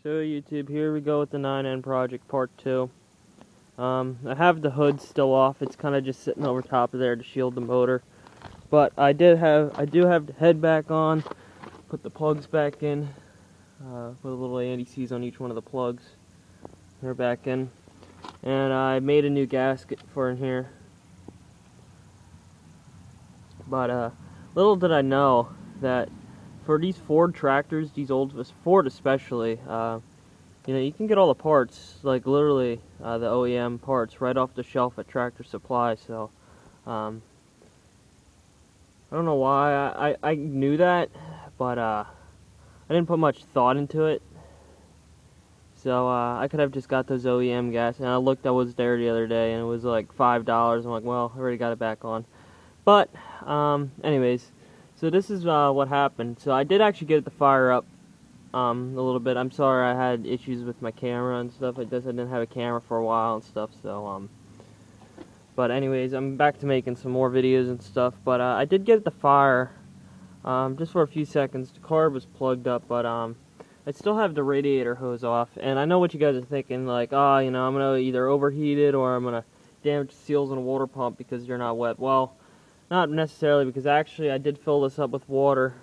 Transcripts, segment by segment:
So YouTube, here we go with the 9N project part 2. I have the hood still off. It's kind of just sitting over top of there to shield the motor. But I do have the head back on. Put the plugs back in. Put a little anti-seize on each one of the plugs. They're back in. And I made a new gasket for in here. But little did I know that for these Ford tractors, these old Ford especially, you know, you can get all the parts, like literally the OEM parts, right off the shelf at Tractor Supply. So I don't know why I knew that, but I didn't put much thought into it. So I could have just got those OEM gas, and I looked, I was there the other day, and it was like $5. I'm like, well, I already got it back on. But anyways, so this is what happened. So I did actually get it to fire up a little bit. I'm sorry I had issues with my camera and stuff like this. I didn't have a camera for a while and stuff. So but anyways, I'm back to making some more videos and stuff. But I did get it to fire just for a few seconds. The carb was plugged up, but I still have the radiator hose off. And I know what you guys are thinking, like, oh, you know, I'm gonna either overheat it or I'm gonna damage the seals in a water pump because they're not wet. Well, not necessarily, because actually I did fill this up with water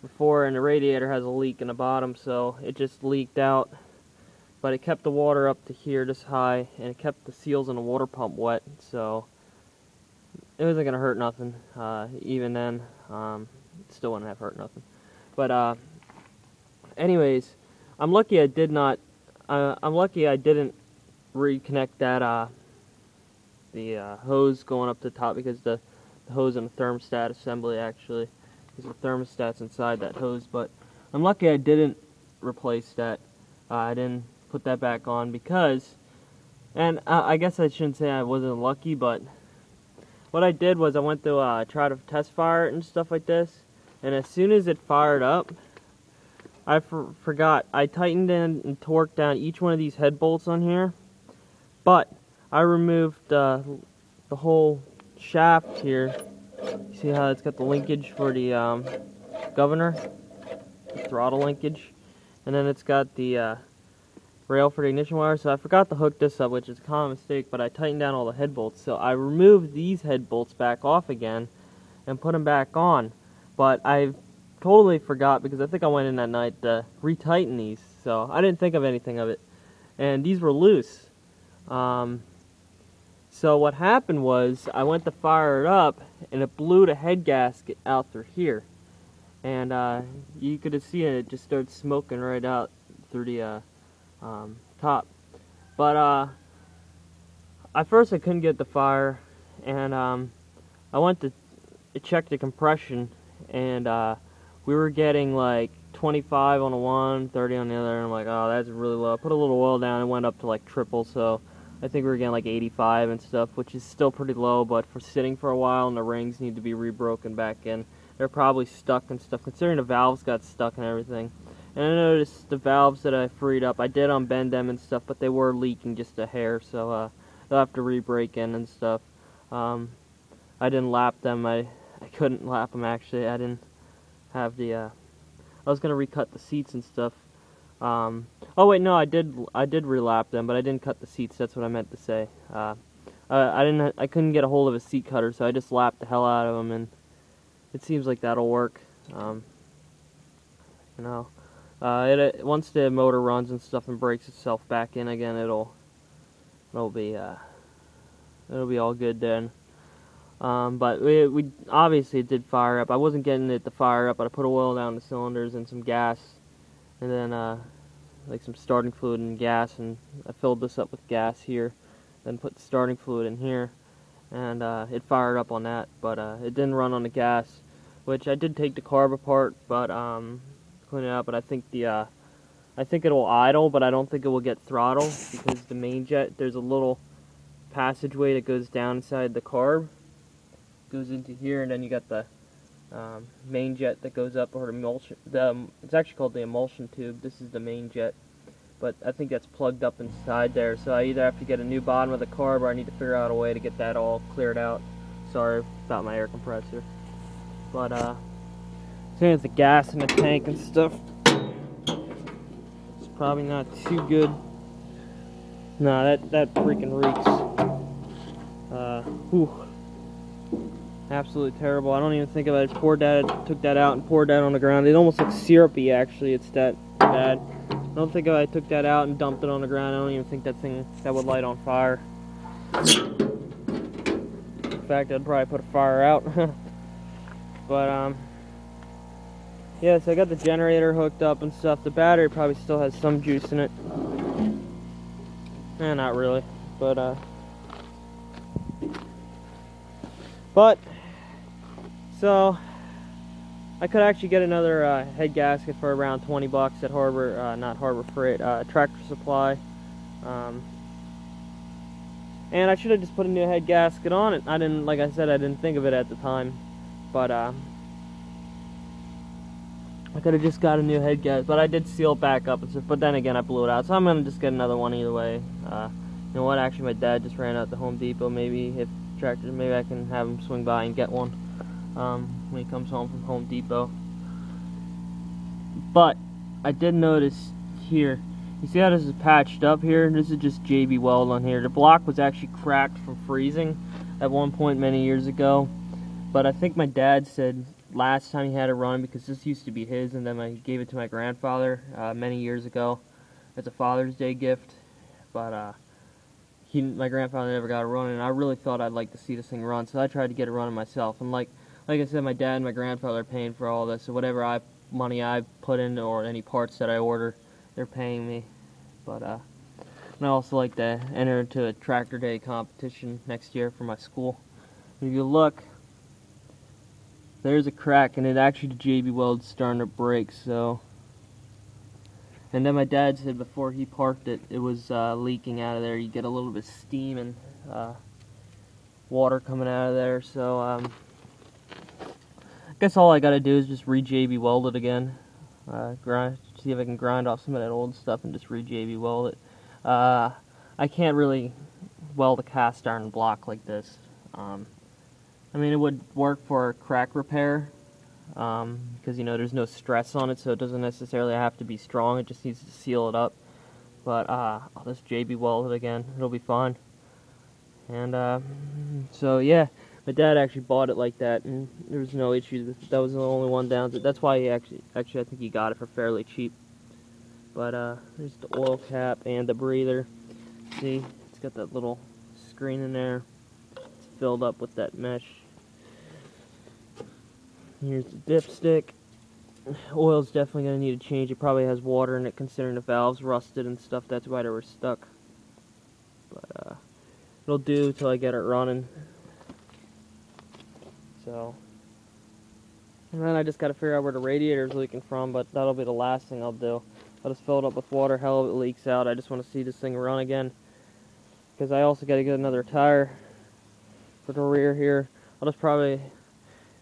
before, and the radiator has a leak in the bottom, so it just leaked out. But it kept the water up to here this high, and it kept the seals in the water pump wet, so it wasn't going to hurt nothing. Even then, it still wouldn't have hurt nothing. But anyways, I'm lucky I did not, I'm lucky I didn't reconnect that the hose going up to the top, because the hose and the thermostat assembly actually, because the thermostat's inside that hose. But I'm lucky I didn't replace that. I didn't put that back on because, and I guess I shouldn't say I wasn't lucky, but what I did was I went to try to test fire it and stuff like this, and as soon as it fired up, I forgot. I tightened in and torqued down each one of these head bolts on here, but I removed the whole shaft here. You see how it's got the linkage for the governor, the throttle linkage, and then it's got the rail for the ignition wire. So I forgot to hook this up, which is a common mistake, but I tightened down all the head bolts. So I removed these head bolts back off again and put them back on. But I totally forgot, because I think I went in that night to retighten these, so I didn't think of anything of it. And these were loose. So what happened was, I went to fire it up, and it blew the head gasket out through here. And you could have seen it just started smoking right out through the top. But at first I couldn't get the fire, and I went to check the compression, and we were getting like 25 on the one, 30 on the other, and I'm like, oh, that's really low. I put a little oil down and went up to like triple, so I think we were getting like 85 and stuff, which is still pretty low, but for sitting for a while and the rings need to be rebroken back in, they're probably stuck and stuff, considering the valves got stuck and everything. And I noticed the valves that I freed up, I did unbend them and stuff, but they were leaking just a hair, so they'll have to re-break in and stuff. I didn't lap them. I couldn't lap them, actually. I didn't have the I was gonna recut the seats and stuff. Oh wait, no, I did relap them, but I didn't cut the seats. That's what I meant to say. I couldn't get a hold of a seat cutter, so I just lapped the hell out of them, and it seems like that'll work. You know, once the motor runs and stuff and breaks itself back in again, it'll be all good then. But we obviously it did fire up. I wasn't getting it to fire up, but I put oil down the cylinders and some gas, and then like some starting fluid and gas, and I filled this up with gas here, then put the starting fluid in here, and it fired up on that, but it didn't run on the gas, which I did take the carb apart, but clean it out. But I think it will idle, but I don't think it will get throttle, because the main jet, there's a little passageway that goes down inside the carb, goes into here, and then you got the main jet that goes up, or emulsion. It's actually called the emulsion tube. This is the main jet, but I think that's plugged up inside there. So I either have to get a new bottom of the carb, or I need to figure out a way to get that all cleared out. Sorry about my air compressor. But seeing as the gas in the tank and stuff, probably not too good. Nah, that freaking reeks. Whew. Absolutely terrible. I don't even think about it. Poor Dad took that out and poured that on the ground. It almost looks syrupy, actually. It's that bad. I don't think if I took that out and dumped it on the ground, I don't even think that would light on fire. In fact, I'd probably put a fire out. But, yeah, so I got the generator hooked up and stuff. The battery probably still has some juice in it. Not really. But, so, I could actually get another head gasket for around 20 bucks at Harbor, not Harbor Freight, Tractor Supply. And I should have just put a new head gasket on it. Like I said, I didn't think of it at the time. But, I could have just got a new head gasket, but I did seal it back up and stuff, but then again I blew it out, so I'm going to just get another one either way. You know what, actually my dad just ran out to Home Depot. Maybe maybe I can have him swing by and get one when he comes home from Home Depot. But I did notice here, you see how this is patched up here? This is just JB Weld on here. The block was actually cracked from freezing at one point many years ago, but I think my dad said last time he had it run, because this used to be his and then I gave it to my grandfather many years ago as a Father's Day gift, but my grandfather never got it running, and I really thought I'd like to see this thing run, so I tried to get it running myself. And like I said, my dad and my grandfather are paying for all this, so whatever money I put in or any parts that I order, they're paying me. But and I also like to enter into a tractor day competition next year for my school. And if you look, there's a crack, and it actually, the JB Weld's starting to break, so. And then my dad said before he parked it, it was leaking out of there. You get a little bit of steam and water coming out of there, so I guess all I gotta do is just re-JB Weld it again. See if I can grind off some of that old stuff and just re-JB Weld it. I can't really weld a cast iron block like this. I mean, it would work for crack repair, because, you know, there's no stress on it, so it doesn't necessarily have to be strong. It just needs to seal it up. But I'll just JB Weld it again. It'll be fine. And so yeah, my dad actually bought it like that, and there was no issues. That was the only one down. That's why he actually I think he got it for fairly cheap. But there's the oil cap and the breather. See, it's got that little screen in there. It's filled up with that mesh. Here's the dipstick. Oil's definitely going to need a change. It probably has water in it, considering the valves rusted and stuff. That's why they were stuck. But it'll do till I get it running. So, and then I just got to figure out where the radiator's leaking from, but that'll be the last thing I'll do. I'll just fill it up with water. Hell, if it leaks out, I just want to see this thing run again. Because I also got to get another tire for the rear here. I'll just probably...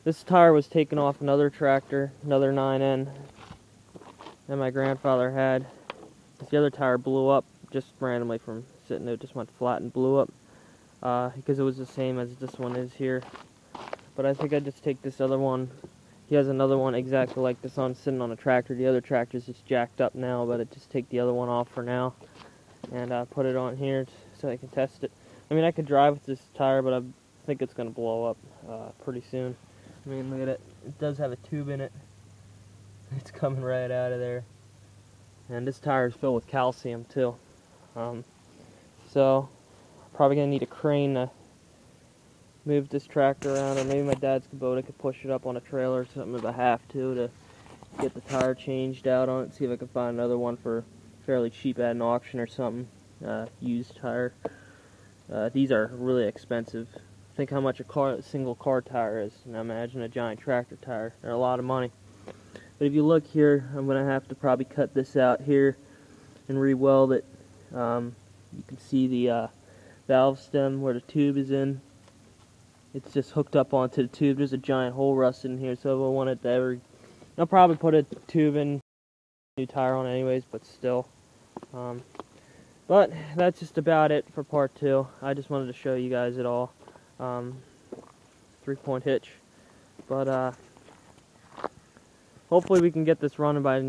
This tire was taken off another tractor, another 9N, that my grandfather had. The other tire blew up just randomly from sitting there. It just went flat and blew up because it was the same as this one is here. But I think I'd just take this other one. He has another one exactly like this on sitting on a tractor. The other tractor's just jacked up now, but I'd just take the other one off for now and put it on here so I can test it. I mean, I could drive with this tire, but I think it's going to blow up pretty soon. I mean, look at it. It does have a tube in it. It's coming right out of there. And this tire is filled with calcium, too. So, probably going to need a crane to move this tractor around. Or maybe my dad's Kubota could push it up on a trailer or something if I have to get the tire changed out on it. See if I can find another one for fairly cheap at an auction or something. Used tire. These are really expensive. Think how much a single car tire is. Now imagine a giant tractor tire. They're a lot of money. But if you look here, I'm going to have to probably cut this out here and re-weld it. You can see the valve stem where the tube is in. It's just hooked up onto the tube. There's a giant hole rusted in here, so if I wanted to ever... I'll probably put a tube in, new tire on anyways, but still. But that's just about it for part 2. I just wanted to show you guys it all. 3-point hitch, but hopefully we can get this running by